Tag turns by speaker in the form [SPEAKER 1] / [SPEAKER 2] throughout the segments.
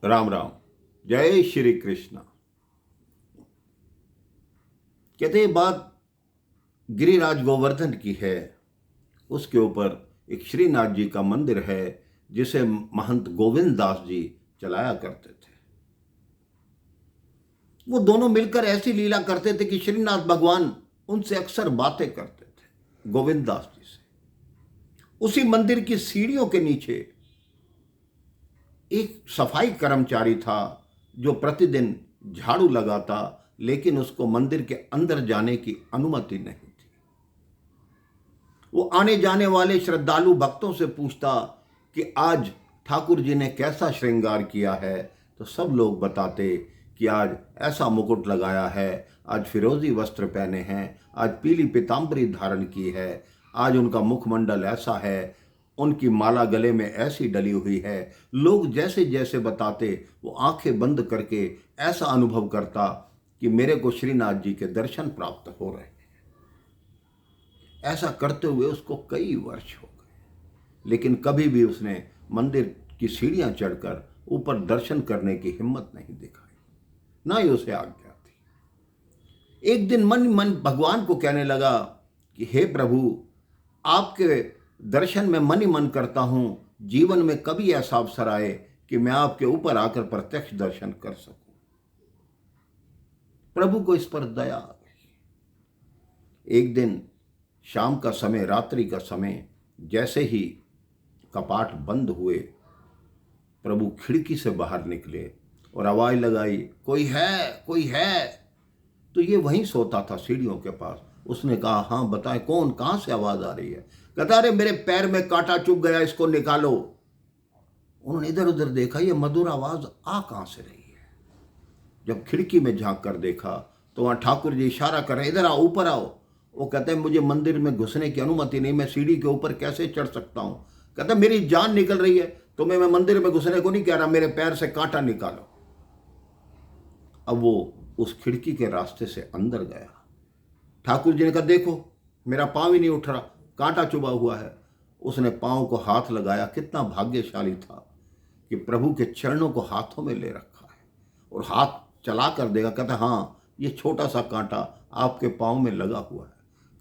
[SPEAKER 1] राम राम। जय श्री कृष्ण। कहते ये बात गिरिराज गोवर्धन की है। उसके ऊपर एक श्रीनाथ जी का मंदिर है जिसे महंत गोविंद दास जी चलाया करते थे। वो दोनों मिलकर ऐसी लीला करते थे कि श्रीनाथ भगवान उनसे अक्सर बातें करते थे, गोविंद दास जी से। उसी मंदिर की सीढ़ियों के नीचे एक सफाई कर्मचारी था जो प्रतिदिन झाड़ू लगाता, लेकिन उसको मंदिर के अंदर जाने की अनुमति नहीं थी। वो आने जाने वाले श्रद्धालु भक्तों से पूछता कि आज ठाकुर जी ने कैसा श्रृंगार किया है, तो सब लोग बताते कि आज ऐसा मुकुट लगाया है, आज फिरोजी वस्त्र पहने हैं, आज पीली पीतांबरी धारण की है, आज उनका मुखमंडल ऐसा है, उनकी माला गले में ऐसी डली हुई है। लोग जैसे जैसे बताते वो आंखें बंद करके ऐसा अनुभव करता कि मेरे को श्रीनाथ जी के दर्शन प्राप्त हो रहे हैं। ऐसा करते हुए उसको कई वर्ष हो गए, लेकिन कभी भी उसने मंदिर की सीढ़ियां चढ़कर ऊपर दर्शन करने की हिम्मत नहीं दिखाई, ना ही उसे आज्ञा थी। एक दिन मन मन भगवान को कहने लगा कि हे प्रभु, आपके दर्शन में मन ही मन करता हूं, जीवन में कभी ऐसा अवसर आए कि मैं आपके ऊपर आकर प्रत्यक्ष दर्शन कर सकूं। प्रभु को इस पर दया आ गई। एक दिन शाम का समय, रात्रि का समय, जैसे ही कपाट बंद हुए, प्रभु खिड़की से बाहर निकले और आवाज लगाई, कोई है, कोई है। तो ये वहीं सोता था सीढ़ियों के पास। उसने कहा, हाँ बताएं, कौन, कहां से आवाज आ रही है? कहता, अरे मेरे पैर में कांटा चुभ गया, इसको निकालो। उन्होंने इधर उधर देखा, ये मधुर आवाज आ कहां से रही है? जब खिड़की में झांक कर देखा तो वहां ठाकुर जी इशारा कर रहे, इधर आओ, ऊपर आओ। वो कहते हैं, मुझे मंदिर में घुसने की अनुमति नहीं, मैं सीढ़ी के ऊपर कैसे चढ़ सकता हूं? कहता, मेरी जान निकल रही है, तुम्हें मैं मंदिर में घुसने को नहीं कह रहा, मेरे पैर से कांटा निकालो। अब वो उस खिड़की के रास्ते से अंदर गया। ठाकुर जी ने कहा, देखो मेरा पांव ही नहीं उठ रहा, कांटा चुभा हुआ है। उसने पांव को हाथ लगाया। कितना भाग्यशाली था कि प्रभु के चरणों को हाथों में ले रखा है और हाथ चला कर देगा। कहता, हाँ ये छोटा सा कांटा आपके पांव में लगा हुआ है।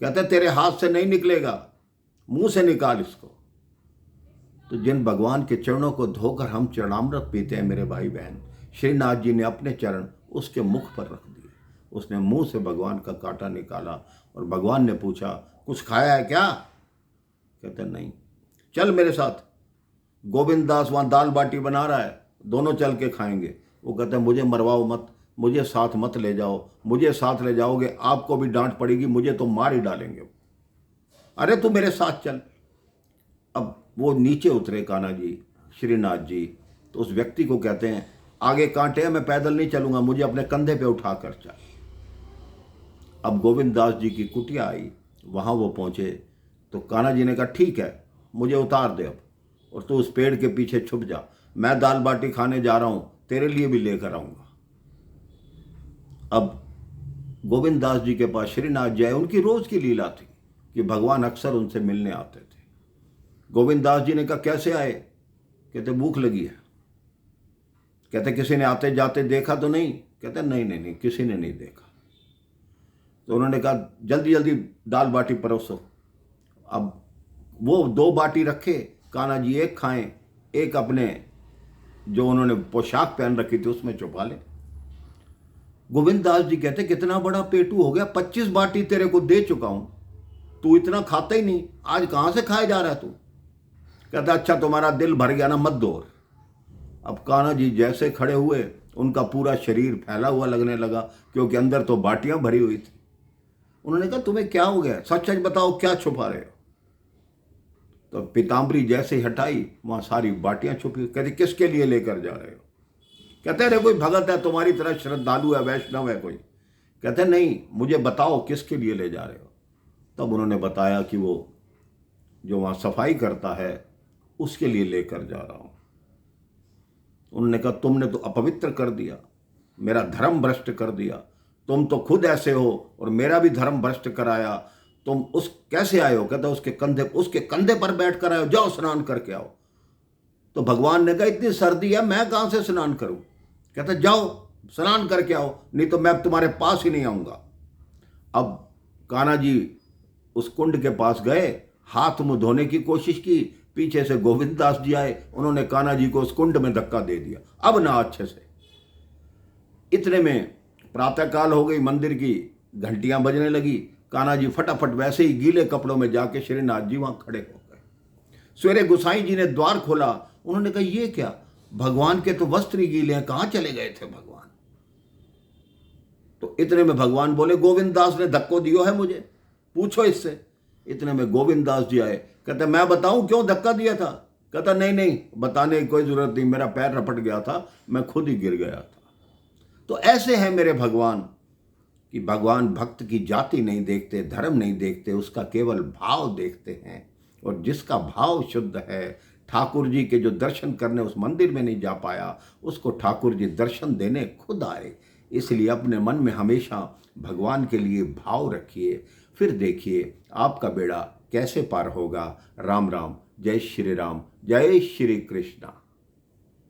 [SPEAKER 1] कहता, तेरे हाथ से नहीं निकलेगा, मुंह से निकाल इसको। तो जिन भगवान के चरणों को धोकर हम चरणामृत पीते हैं मेरे भाई बहन, श्रीनाथ जी ने अपने चरण उसके मुख पर रख दिए। उसने मुंह से भगवान का कांटा निकाला और भगवान ने पूछा, कुछ खाया है क्या? कहते, नहीं। चल मेरे साथ, गोविंद दास वहां दाल बाटी बना रहा है, दोनों चल के खाएंगे। वो कहते हैं, मुझे मरवाओ मत, मुझे साथ मत ले जाओ, मुझे साथ ले जाओगे आपको भी डांट पड़ेगी, मुझे तो मार ही डालेंगे। अरे तू मेरे साथ चल। अब वो नीचे उतरे कान्हा जी, श्रीनाथ जी। तो उस व्यक्ति को कहते हैं, आगे कांटे हैं, मैं पैदल नहीं चलूंगा, मुझे अपने कंधे पे उठा कर चल। अब गोविंद दास जी की कुटिया आई, वहां वो पहुंचे तो कान्हा जी ने कहा, ठीक है मुझे उतार दे अब, और तू उस पेड़ के पीछे छुप जा, मैं दाल बाटी खाने जा रहा हूं, तेरे लिए भी लेकर आऊंगा। अब गोविंद दास जी के पास श्रीनाथ जी आए। उनकी रोज की लीला थी कि भगवान अक्सर उनसे मिलने आते थे। गोविंद दास जी ने कहा, कैसे आए? कहते, भूख लगी है। कहते, किसी ने आते जाते देखा तो नहीं? कहते, नहीं नहीं नहीं, किसी ने नहीं देखा। तो उन्होंने कहा, जल्दी जल्दी दाल बाटी परोसो। अब वो 2 बाटी रखे, कान्हा जी एक खाएं, एक अपने जो उन्होंने पोशाक पहन रखी थी उसमें छुपा ले। गोविंद दास जी कहते, कितना बड़ा पेटू हो गया, 25 बाटी तेरे को दे चुका हूं, तू इतना खाता ही नहीं, आज कहां से खाए जा रहा है तू? कहता, अच्छा तुम्हारा दिल भर गया ना, मत दो। अब कान्हा जी जैसे खड़े हुए, उनका पूरा शरीर फैला हुआ लगने लगा, क्योंकि अंदर तो बाटियां भरी हुई थी। उन्होंने कहा, तुम्हें क्या हो गया, सच सच बताओ, क्या छुपा रहे हो? तो पीतांबरी जैसे ही हटाई, वहां सारी बाटियां छुपी। कहते, किसके लिए लेकर जा रहे हो? कहते, अरे कोई भगत है तुम्हारी तरह, श्रद्धालु है, वैष्णव है कोई। कहते, नहीं मुझे बताओ किसके लिए ले जा रहे हो। तब उन्होंने बताया कि वो जो वहां सफाई करता है उसके लिए लेकर जा रहा हूं। उन्होंने कहा, तुमने तो अपवित्र कर दिया, मेरा धर्म भ्रष्ट कर दिया, तुम तो खुद ऐसे हो और मेरा भी धर्म भ्रष्ट कराया, तुम उस कैसे आए हो? कहता, उसके कंधे पर बैठ कर आए हो, जाओ स्नान करके आओ। तो भगवान ने कहा इतनी सर्दी है, मैं कहाँ से स्नान करूं? कहता जाओ स्नान करके आओ, नहीं तो मैं तुम्हारे पास ही नहीं आऊंगा। अब कान्हा जी उस कुंड के पास गए, हाथ मुंह धोने की कोशिश की, पीछे से गोविंद दास जी आए, उन्होंने कान्हा जी को उस कुंड में धक्का दे दिया, अब ना अच्छे से। इतने में प्रातःकाल हो गई, मंदिर की घंटियां बजने लगी। कान्हा जी फटाफट वैसे ही गीले कपड़ों में जाके श्रीनाथ जी वहां खड़े हो गए। सवेरे गोसाई जी ने द्वार खोला, उन्होंने कहा ये क्या, भगवान के तो वस्त्र ही गीले हैं, कहां चले गए थे भगवान? तो इतने में भगवान बोले गोविंद दास ने धक्को दियो है मुझे, पूछो इससे। इतने में गोविंद दास जी आए, कहते मैं बताऊं क्यों धक्का दिया था? कहता नहीं नहीं, बताने की कोई जरूरत नहीं, मेरा पैर रपट गया था, मैं खुद ही गिर गया था। तो ऐसे है मेरे भगवान कि भगवान भक्त की जाति नहीं देखते, धर्म नहीं देखते, उसका केवल भाव देखते हैं। और जिसका भाव शुद्ध है, ठाकुर जी के जो दर्शन करने उस मंदिर में नहीं जा पाया, उसको ठाकुर जी दर्शन देने खुद आए। इसलिए अपने मन में हमेशा भगवान के लिए भाव रखिए, फिर देखिए आपका बेड़ा कैसे पार होगा। राम राम, जय श्री राम, जय श्री कृष्णा।